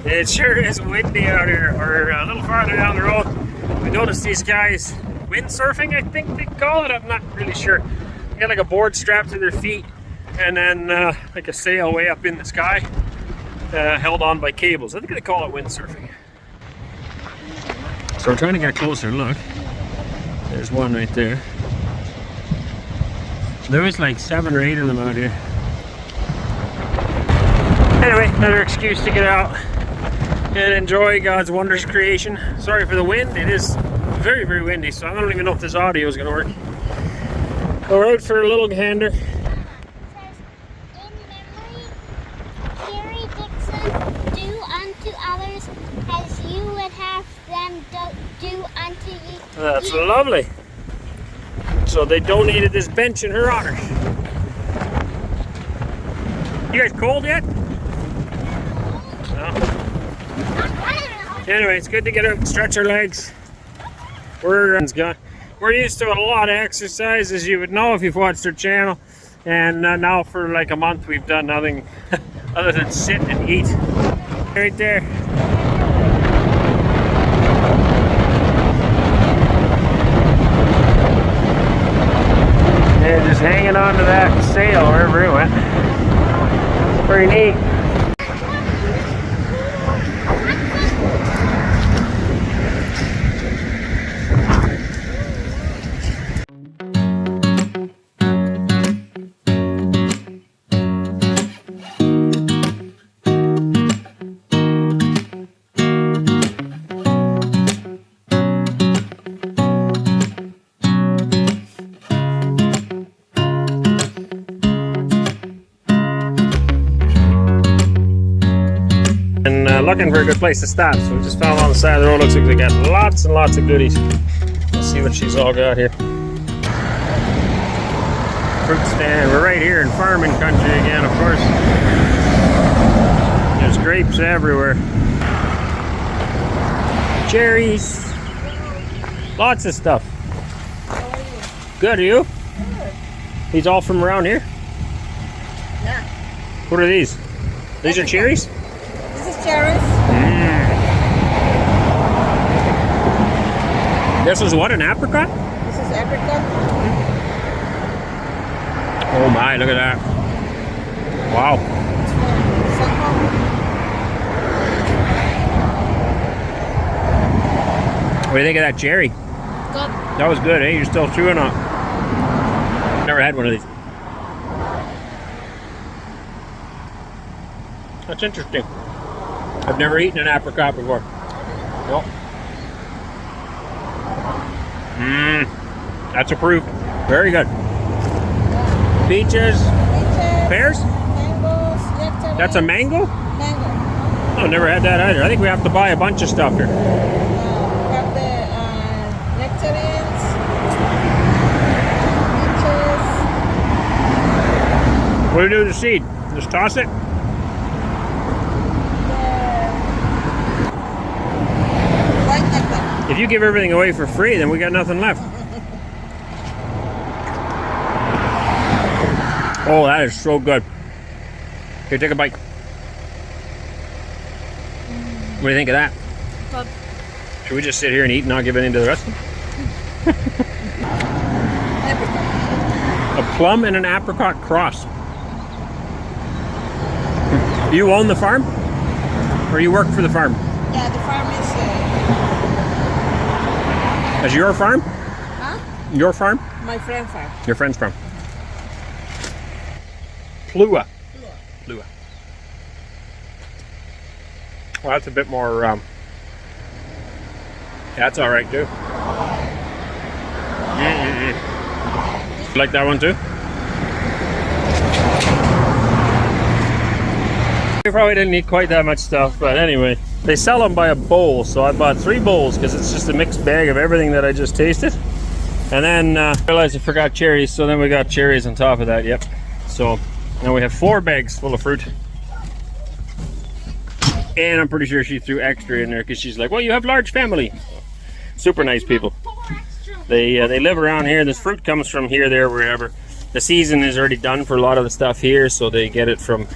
It sure is windy out here. We're a little farther down the road. We noticed these guys windsurfing, I think they call it. I'm not really sure. They got like a board strapped to their feet and then like a sail way up in the sky, held on by cables. I think they call it windsurfing. So we're trying to get a closer look. There's one right there. There was like 7 or 8 of them out here. Anyway, another excuse to get out and enjoy God's wondrous creation. Sorry for the wind. It is very, very windy, so I don't even know if this audio is going to work. But we're out for a little gander. In memory, Jerry Dixon, do unto others as you would have them do unto you. That's lovely. So they donated this bench in her honor. You guys cold yet? No. Anyway, it's good to get out and stretch our legs. We're used to a lot of exercise, as you would know if you've watched our channel. And now for like a month we've done nothing other than sit and eat. Right there. And just hanging on to that sail wherever it went. It's pretty neat. Looking for a good place to stop, so we just found on the side of the road. Looks like they got lots and lots of goodies. Let's see what she's all got here. Fruit stand. We're right here in farming country again, of course. There's grapes everywhere. Cherries. Lots of stuff. Good, are you? Good. These all from around here? Yeah. What are these? These are cherries? This is cherries. This is what, an apricot? This is apricot. Oh my, look at that. Wow. What do you think of that cherry? Good. That was good, eh? You're still chewing on. Never had one of these. That's interesting. I've never eaten an apricot before. Nope. That's approved. Very good. Peaches. Pears? Mangoes. That's a mango? Mango. Oh, never had that either. I think we have to buy a bunch of stuff here. We have the nectarines. Peaches. What do we do with the seed? Just toss it? White nectar. If you give everything away for free, then we got nothing left. Oh, that is so good. Here, take a bite. What do you think of that? Good. Should we just sit here and eat and not give anything to the rest of them? Apricot. A plum and an apricot cross. You own the farm? Or you work for the farm? Yeah, the farm is... Is your farm? Huh? Your farm? My friend farm. Your friend's farm. Plua. Plua. Well, that's a bit more, that's all right, too. You like that one, too? We probably didn't eat quite that much stuff, but anyway. They sell them by a bowl, so I bought 3 bowls because it's just a mixed bag of everything that I just tasted. And then I realized I forgot cherries, so then we got cherries on top of that, yep. So now we have 4 bags full of fruit. And I'm pretty sure she threw extra in there because she's like, well, you have large family. Super nice people. They live around here. This fruit comes from here, there, wherever. The season is already done for a lot of the stuff here, so they get it from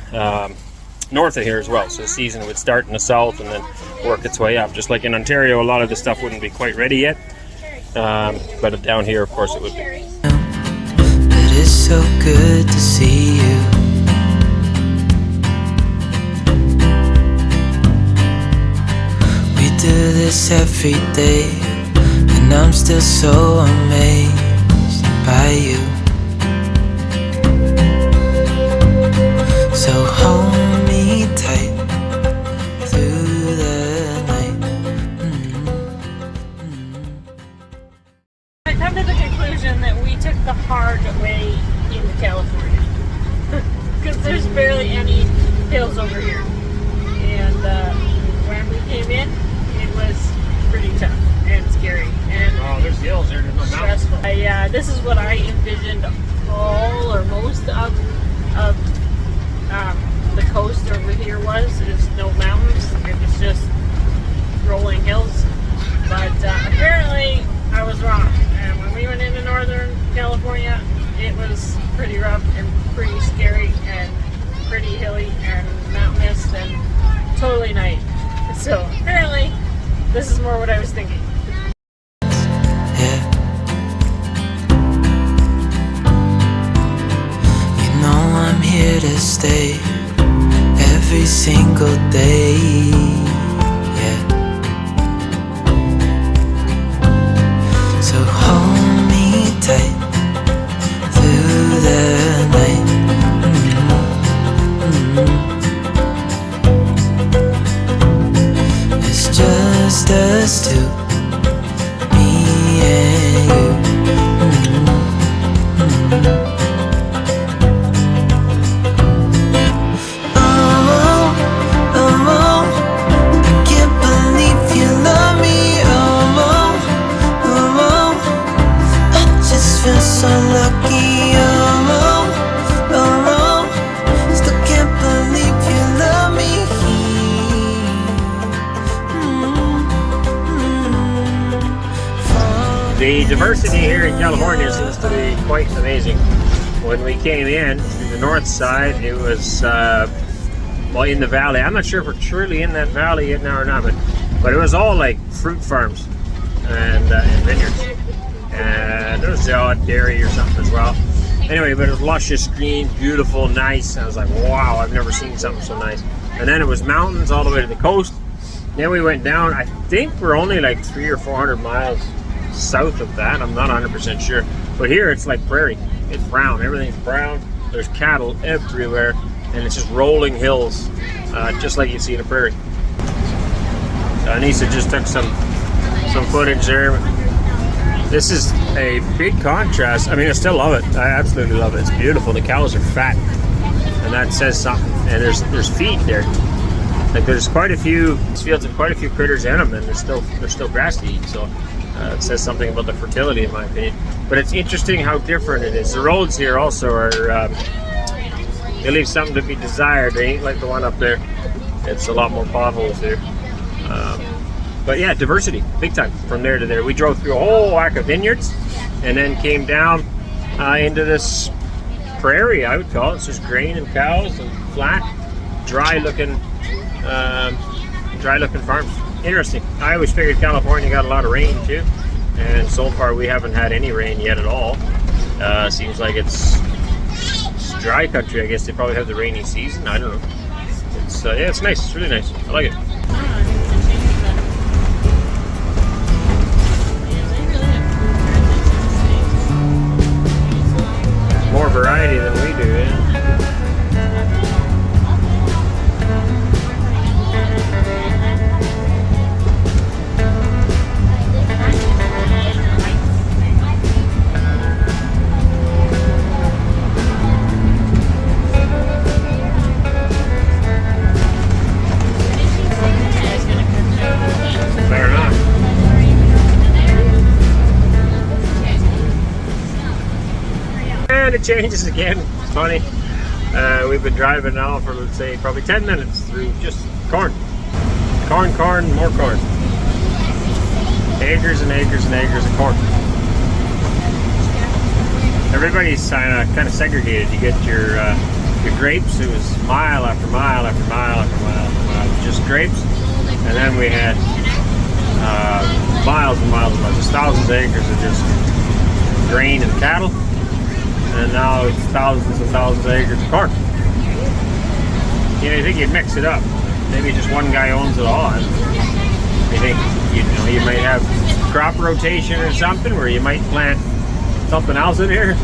north of here as well. So the season would start in the south and then work its way up. Just like in Ontario, a lot of the stuff wouldn't be quite ready yet. But down here, of course, it would be. But it's so good to see you. We do this every day, and I'm still so amazed by you. So hold me tight through the night. I come to the conclusion that we took the hard way into California. Because there's barely any hills over here. And when we came in, it was pretty tough and scary and There's hills there, there's no mountains. stressful. This is what I envisioned all or most of the coast over here is no mountains. It was just rolling hills. But apparently I was wrong. And when we went into Northern California, it was pretty rough and pretty scary and pretty hilly and mountainous and totally night. So apparently this is more what I was thinking. Yeah. You know I'm here to stay every single day. Yeah. So hold me tight through the night. It's just us two, me and you. Oh, oh, oh, I can't believe you love me. Oh, oh, oh, I just feel so lucky. Oh, oh, oh, still can't believe you love me. The diversity here in California seems to be quite amazing. When we came in the north side, it was well, in the valley. I'm not sure if we're truly in that valley yet now or not, but it was all like fruit farms and vineyards, and there was the odd dairy or something as well. Anyway, but it was luscious, green, beautiful, nice. I was like, wow, I've never seen something so nice. And then it was mountains all the way to the coast. Then we went down. I think we're only like 300 or 400 miles south of that. I'm not 100% sure. But here it's like prairie. It's brown. Everything's brown. There's cattle everywhere, and it's just rolling hills, just like you see in a prairie. So Anissa just took some footage there. This is a big contrast. I mean, I still love it. I absolutely love it. It's beautiful. The cows are fat, and that says something. And there's feed there. Like there's quite a few. These fields have quite a few critters in them, and there's still grass to eat. So it says something about the fertility, in my opinion. But it's interesting how different it is. The roads here also are. They leave something to be desired. They ain't like the one up there. It's a lot more potholes here. But yeah, diversity, big time, from there to there. We drove through a whole whack of vineyards, and then came down into this prairie, I would call it. It's just grain and cows and flat, dry-looking farms. Interesting. I always figured California got a lot of rain too, and so far we haven't had any rain yet at all. Seems like it's dry country. I guess they probably have the rainy season. I don't know. It's yeah, it's nice. It's really nice. I like it. More variety than we do, yeah. Better not. And it changes again. It's funny. We've been driving now for, let's say, probably 10 minutes through just corn. Corn, more corn. Acres and acres and acres of corn. Everybody's kind of segregated. You get your the grapes, it was mile after mile after mile after mile after mile, just grapes. And then we had miles and miles and miles, just thousands of acres of just grain and cattle. And now it's thousands and thousands of acres of corn. You know, you think you'd mix it up. Maybe just one guy owns it all. And you think, you might have crop rotation or something where you might plant something else in here.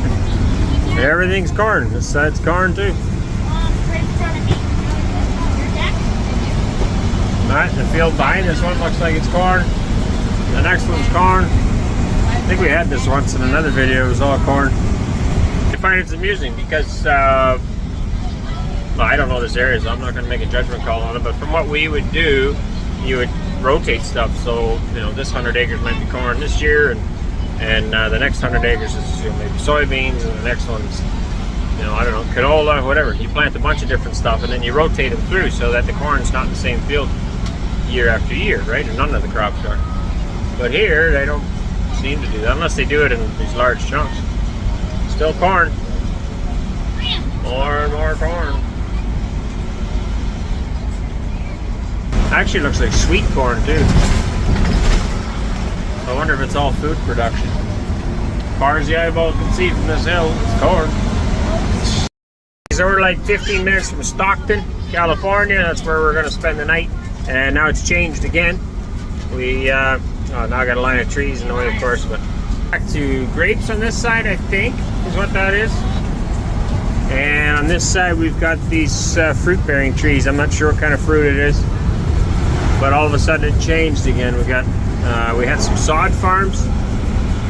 Everything's corn. This side's corn too. Alright, the field behind this one looks like it's corn. The next one's corn. I think we had this once in another video. It was all corn. I find it's amusing because well, I don't know this area, so I'm not going to make a judgment call on it. But from what we would do, you would rotate stuff. So this 100 acres might be corn this year, and the next 100 acres is maybe soybeans, and the next one's I don't know, canola, whatever. You plant a bunch of different stuff, and then you rotate them through so that the corn's not in the same field year after year, right? And none of the crops are. But here, they don't seem to do that unless they do it in these large chunks. Still corn. More and more corn. Actually looks like sweet corn too. I wonder if it's all food production. As far as the eyeball can see from this hill, it's corn. So we're like 15 minutes from Stockton, California. That's where we're going to spend the night. And now it's changed again. We now I got a line of trees in the way, of course, but back to grapes on this side, I think, is what that is. And on this side, we've got these fruit-bearing trees. I'm not sure what kind of fruit it is, but all of a sudden it changed again. We had some sod farms,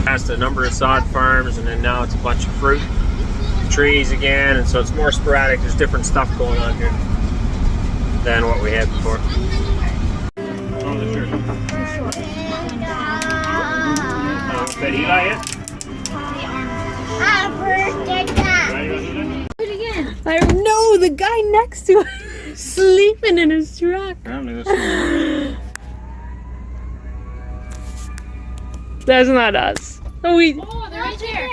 passed a number of sod farms, and then now it's a bunch of fruit trees again, and so it's more sporadic. There's different stuff going on here than what we had before. Oh, the shirt. Did Eli yet? I know the guy next to us is sleeping in his truck. That's not us. Oh, they're right there.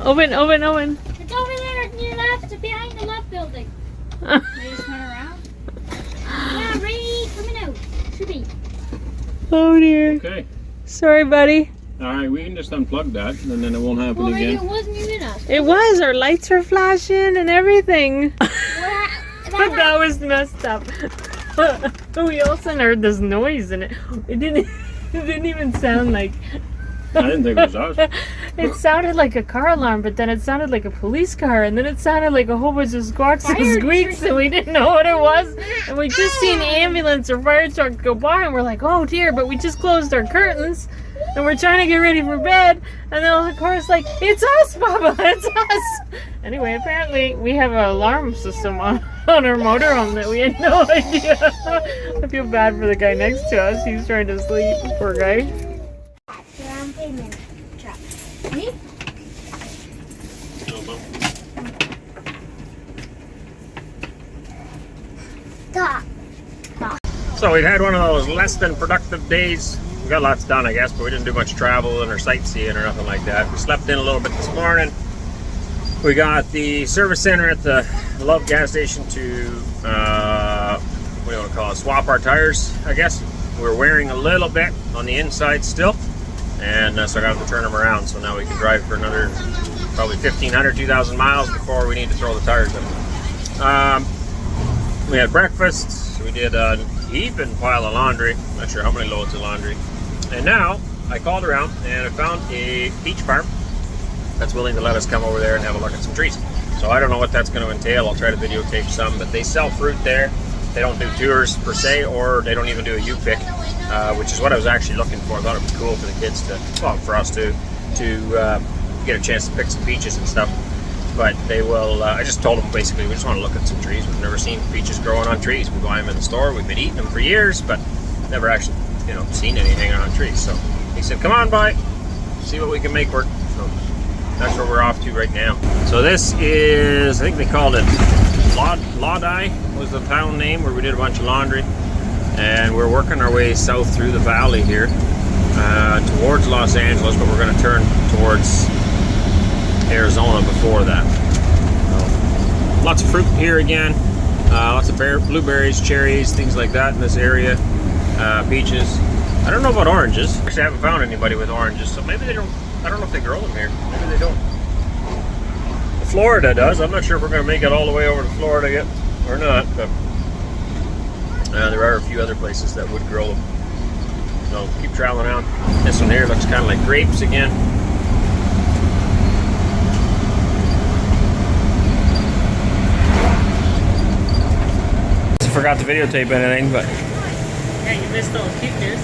Owen. It's over there near left, behind the left building. They just went around. Yeah, right coming out. Should be. Oh dear. Okay. Sorry, buddy. Alright, we can just unplug that and then it won't happen Well, maybe again. it wasn't even us. It was. Our lights were flashing and everything. But that was messed up. We also heard this noise and it didn't even sound like. I didn't think it was us. It sounded like a car alarm, but then it sounded like a police car, and then it sounded like a whole bunch of squawks and squeaks, and we didn't know what it was. And we just seen ambulance or fire truck go by, and we're like, oh dear, but we just closed our curtains, and we're trying to get ready for bed, and then the car's like, it's us, Papa, it's us. Anyway, apparently we have an alarm system on our motorhome that we had no idea. I feel bad for the guy next to us. He's trying to sleep, poor guy. So we've had one of those less than productive days. We got lots done, I guess, but we didn't do much traveling or sightseeing or nothing like that. We slept in a little bit this morning. We got the service center at the Love gas station to, what do you want to call it, swap our tires, I guess. We're wearing a little bit on the inside still, and so I got to turn them around. So now we can drive for another probably 1,500, 2,000 miles before we need to throw the tires in. We had breakfast. We did a heaping pile of laundry. Not sure how many loads of laundry. And now I called around and I found a peach farm that's willing to let us come over there and have a look at some trees. So I don't know what that's going to entail. I'll try to videotape some, but they sell fruit there. They don't do tours per se, or they don't even do a U-pick, which is what I was actually looking for. I thought it would be cool for the kids to, well, for us to get a chance to pick some peaches and stuff. But they will, I just told them basically we just want to look at some trees. We've never seen peaches growing on trees. We buy them in the store. We've been eating them for years, but never actually, seen anything on trees. So he said, come on by, see what we can make work. So that's where we're off to right now. So this is, I think they called it Lodi was the town name, where we did a bunch of laundry. And we're working our way south through the valley here towards Los Angeles, but we're going to turn towards Arizona before that. So, Lots of fruit here again. Lots of blueberries, cherries, things like that in this area. Peaches. I don't know about oranges. Actually, I haven't found anybody with oranges, so maybe they don't. I don't know if they grow them here. Maybe they don't. Florida does. I'm not sure if we're going to make it all the way over to Florida yet or not, but there are a few other places that would grow them. So keep traveling around. This one here looks kind of like grapes again. I forgot to videotape anything, but Yeah, you missed all the cuteness.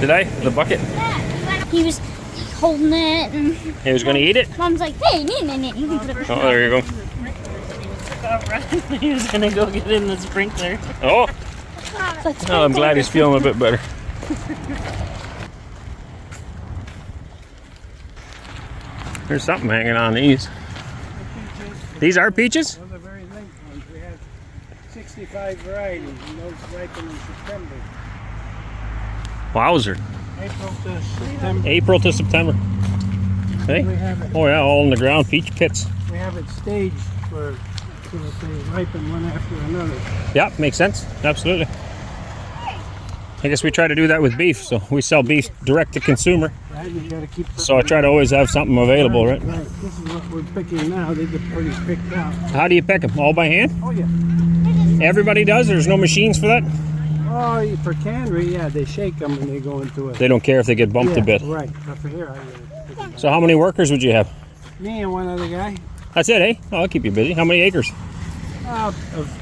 did I? The bucket? He was holding it, and He was going to eat it? Mom's like, hey, you can put it. Oh, there you go. He was gonna go get in the sprinkler. Oh, oh, I'm glad he's feeling a bit better. There's something hanging on these. These are peaches? Those are very late ones. We have 65 varieties, and those ripen in September. Wowzer. April to September. April to September. Hey? We have it. Oh yeah, all in the ground, peach pits. We have it staged for so that they ripen one after another. Yeah, makes sense. Absolutely. I guess we try to do that with beef, so we sell beef direct to consumer. Right? You got to keep. So I try to always have something available, right? Right. This is what we're picking now. They get pretty picked out. How do you pick them? All by hand? Oh yeah. Everybody does? There's no machines for that? Oh, for cannery, yeah, they shake them and they go into it. They don't care if they get bumped a bit. Right. But for here, pick 'em So how many workers would you have? out. Me and one other guy. That's it, eh? Oh, I'll keep you busy. How many acres? Of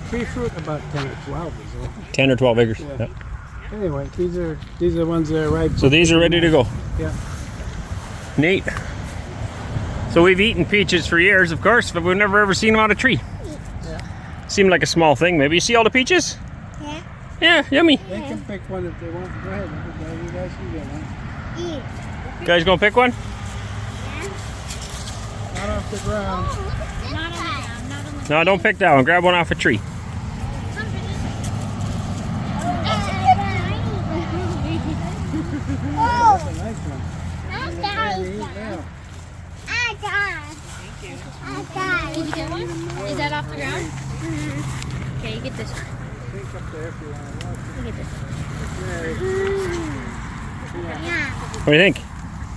tree fruit, about 10 or 12 is all. 10 or 12 acres. Yeah. Yeah. Anyway, these are the ones that are ripe. So these are ready to go. Yeah. Neat. So we've eaten peaches for years, of course, but we've never ever seen them on a tree. Seemed like a small thing. Maybe you see all the peaches? Yeah. Yeah, yummy. They can pick one if they want. Go ahead. You guys can get one. Yeah. You guys gonna pick one? Not off the ground. Not on the ground, not on the No, don't pick that one. Grab one off a tree. That's a nice one. Yeah. Did you get one? Is that off the ground? Okay, you get this one. Think up there if you want to watch You get this one. it. Yeah. What do you think?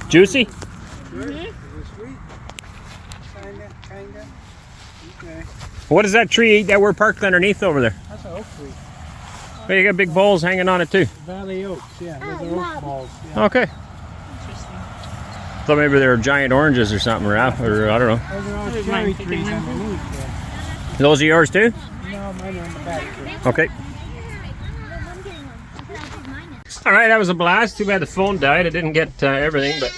Juicy? Good. Is it sweet? Kinda. Okay. What is that tree that we're parked underneath over there? That's an oak tree. Oh, you got big bowls hanging on it too. Valley oaks. Yeah, those are oak balls. Yeah. Okay. Thought maybe they were giant oranges or something, or I don't know. Those are all cherry trees underneath. Yeah. Those are yours too? No, mine are in the back. Too. Okay. All right, that was a blast. Too bad the phone died. I didn't get everything, but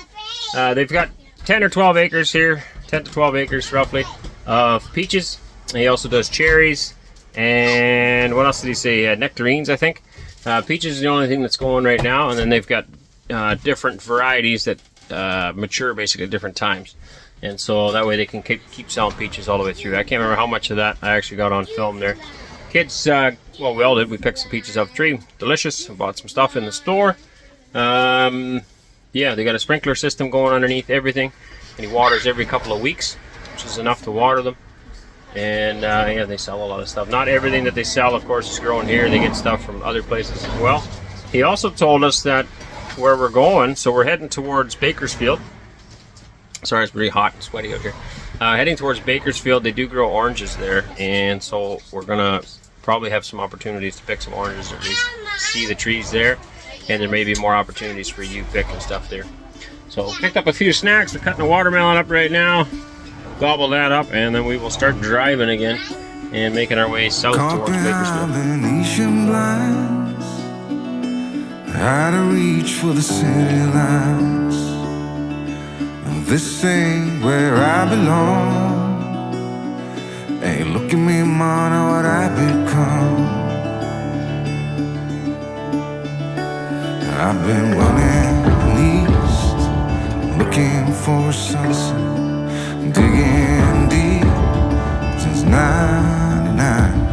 they've got 10 or 12 acres here, 10 to 12 acres roughly, of peaches. And he also does cherries, and what else did he say? Nectarines, I think. Peaches is the only thing that's going right now, and then they've got different varieties that mature basically at different times. And so that way they can keep selling peaches all the way through. I can't remember how much of that I actually got on film there. Kids, well, we all did. We picked some peaches off the tree. Delicious. I bought some stuff in the store. Yeah, they got a sprinkler system going underneath everything. And he waters every couple of weeks, which is enough to water them. And yeah, they sell a lot of stuff. Not everything that they sell, of course, is grown here. They get stuff from other places as well. He also told us that where we're going, so we're heading towards Bakersfield. Sorry, it's really hot and sweaty out here. Heading towards Bakersfield, they do grow oranges there, and so we're gonna probably have some opportunities to pick some oranges, or at least see the trees there, and there may be more opportunities for you picking stuff there. So picked up a few snacks. We're cutting a watermelon up right now. Gobble that up, and then we will start driving again and making our way south towards Bakersfield. Venetian blinds, out of reach for the city lights. This ain't where I belong. Hey, look at me, man, what I become. I've been running east, looking for a sunset, digging deep since '99.